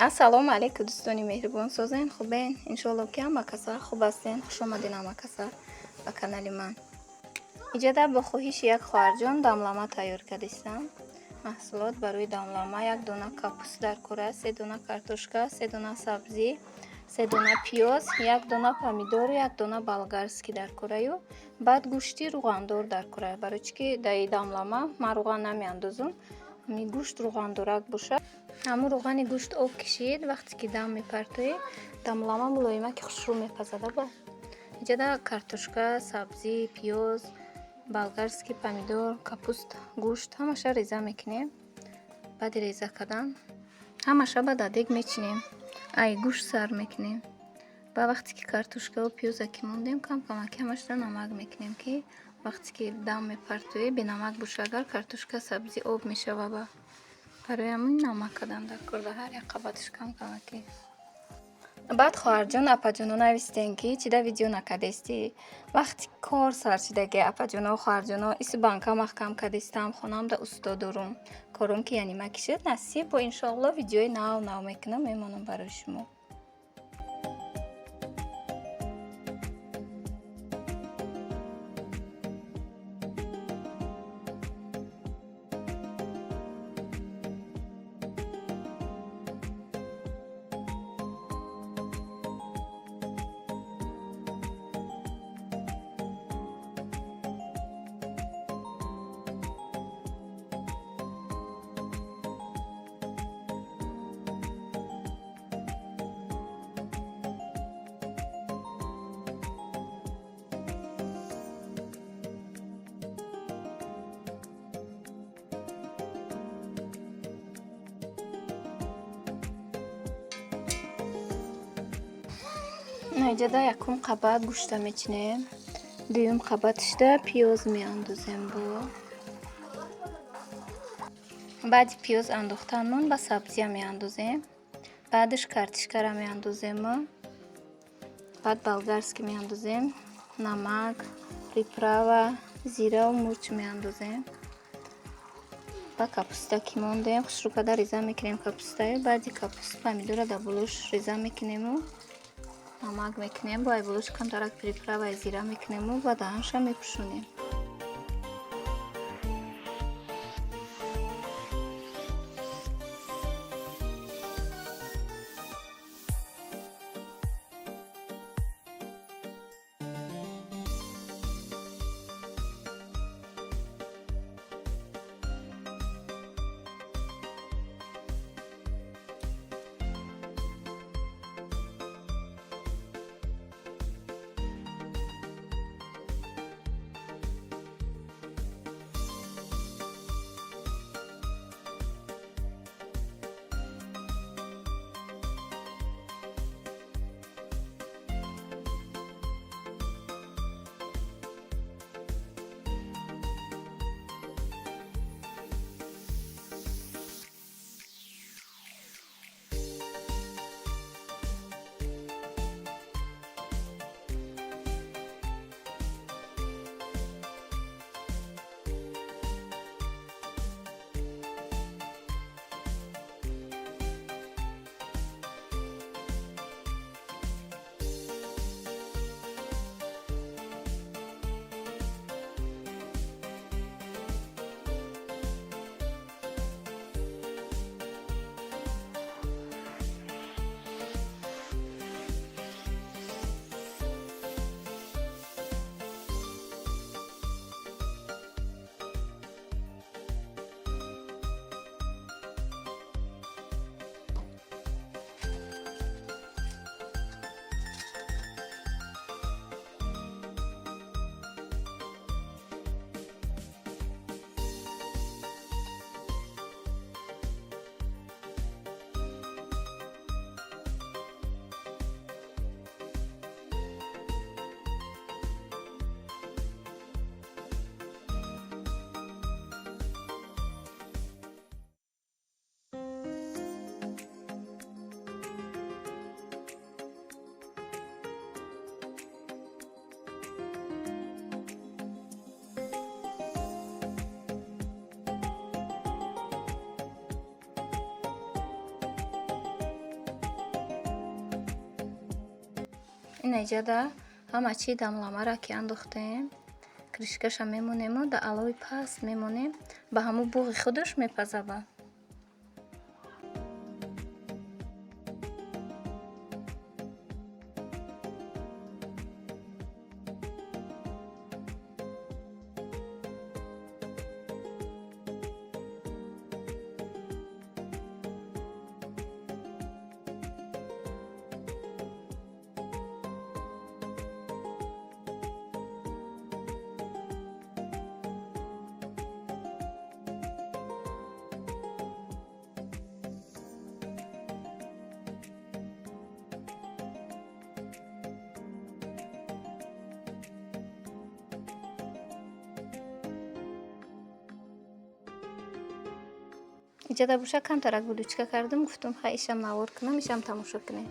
ассалому алайкум дӯстони меҳрубон, созен хубен? Иншоалло ки ҳама каса хуб ҳастен. Хуш омадин ҳама каса ба канали ман. иҷода бо хоҳиши як хоҳарҷон дамлама тайёр кардистам. маҳсулот барои дамлама: 1 дона капуст дар кора, 3 дона картошка, 3 дона сабзӣ, 3 дона пиёз, 1 дона помидору 1 дона болгарский дар кораю, баъд гӯшти руғандор дар кора. Барои чӣ ки дар дамлама ман руған намеандозам, ҳамин гӯшт руғандорак бошад. ҳамун руғани гӯшт об кишид. Вақте ки дам мепартоӣ, дамлама мулоимаки хушрӯ мепазад. иҷода картошка, сабзӣ, пиёз, болгарский, помидор, капуст, гӯшт ҳамаша реза мекунем. баъди реза кардан ҳамаша ба дег мечинем. ай гӯшт сар мекунем. ба вақте ки картошкаву пиёза ки мондем, кам камаки ҳамашро намак мекунем, ки вақте ки дам мепартоӣ бенамак боша. Агар картошка, сабзӣ об мешава, барои ҳамин намак кардам дар кор, ҳар як қабаташ кам камаки. баъд хоҳарҷон апаҷоно навистен ки чида видео накардестӣ. Вақти кор сар шидаги апаҷоно хоҳарҷоно иси банка маҳкам кардистам, хонамда устодорум. корум ки яни ма кишед насиб бо иншоалло видеои нав мекунам, мемонам барои шумо. иҷода якум қабат гӯшта мечинем. дуюм қабатишда пиёз меандозем. баъди пиёз андохтанмон ба сабзия меандозем. баъдаш картишкара меандозем. баъд болгарский меандозем. намак, приправа, зираву мурч меандозем. ба капуста ки мондем хушрӯ карда реза мекунем капустаи. баъди капуст помидора дар болош реза мекунему. намак мекунем, бо айболош камтарак приправа зира мекунему ва даҳанша мепӯшонем. این ایجاده همه چی دملامه را که انداختیم کرشکش میمونیم و در علای پس میمونیم به همون بوغ خودش میپزبه. ایجاده بوشه کم ترک بلوچکه کردم گفتم خیلی ایشم موار کنم ایشم تماشا کنیم.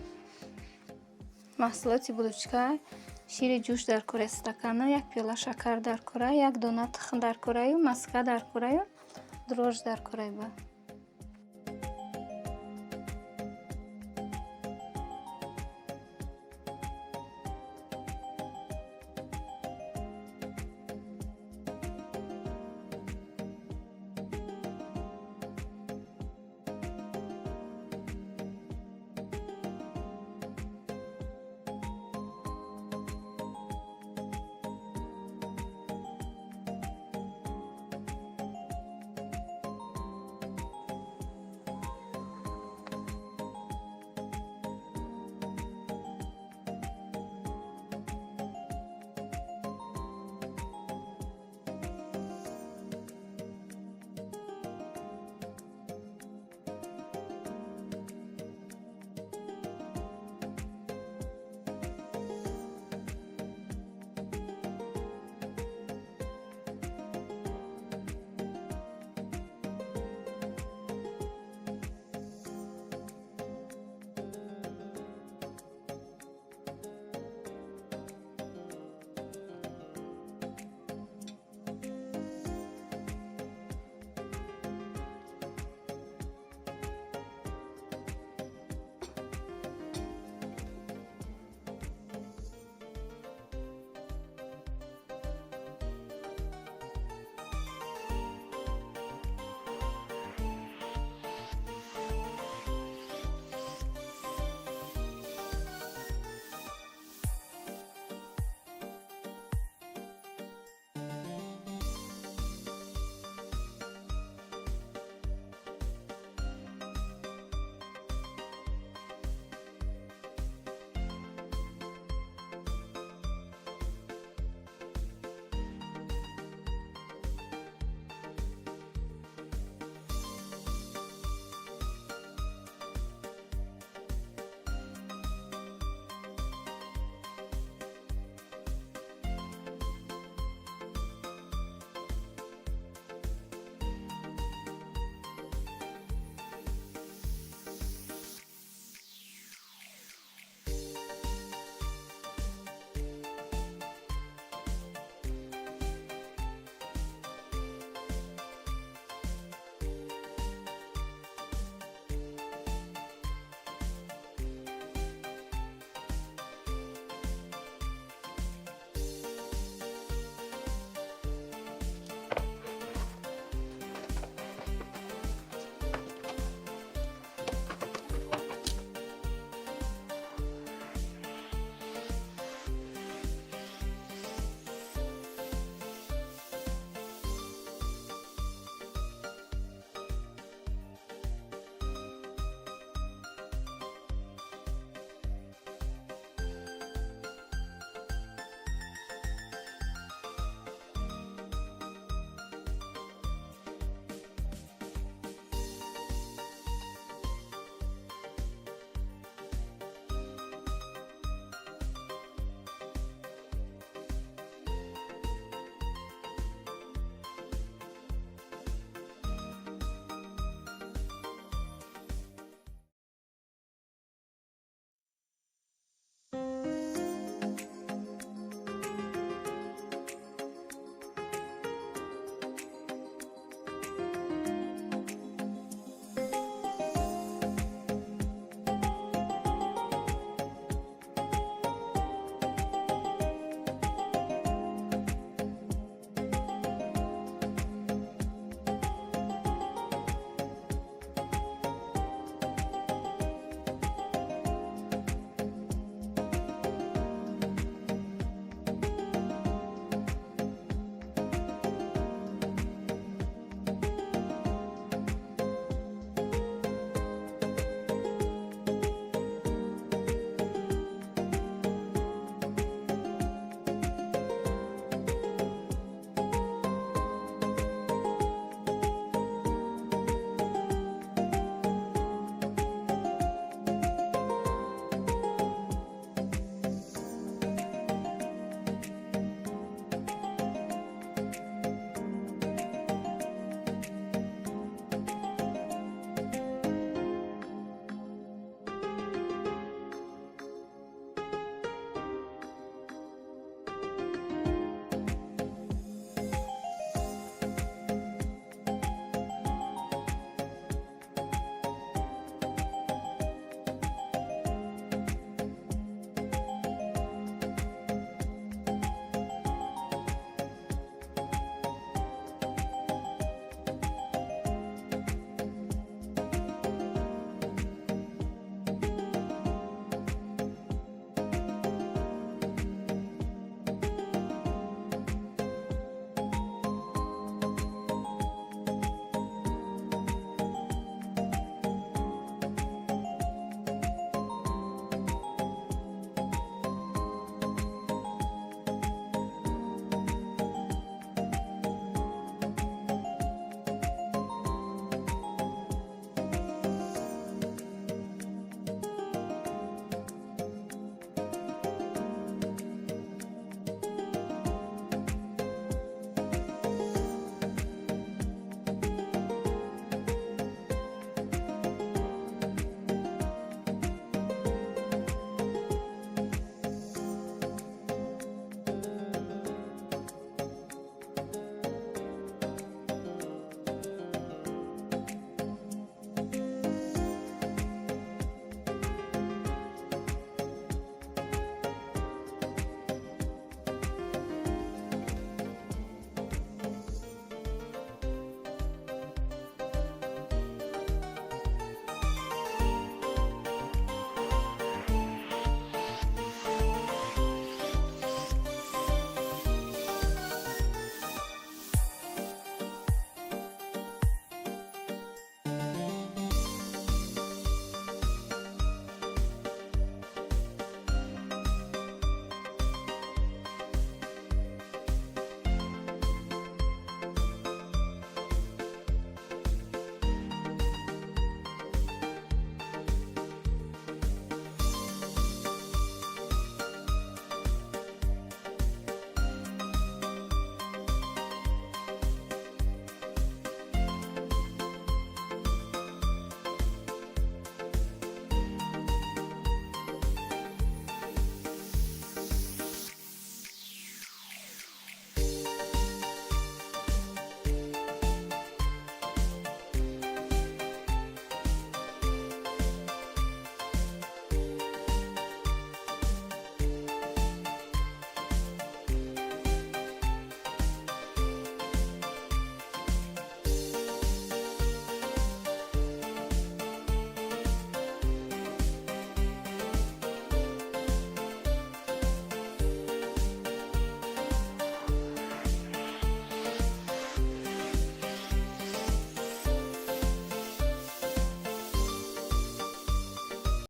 محصولات بلوچکه شیر جوش در کوره استکانه، یک پیاله شکر در کوره، یک دانه تخم در کوره و مسکه در کوره و دروژ در کوره با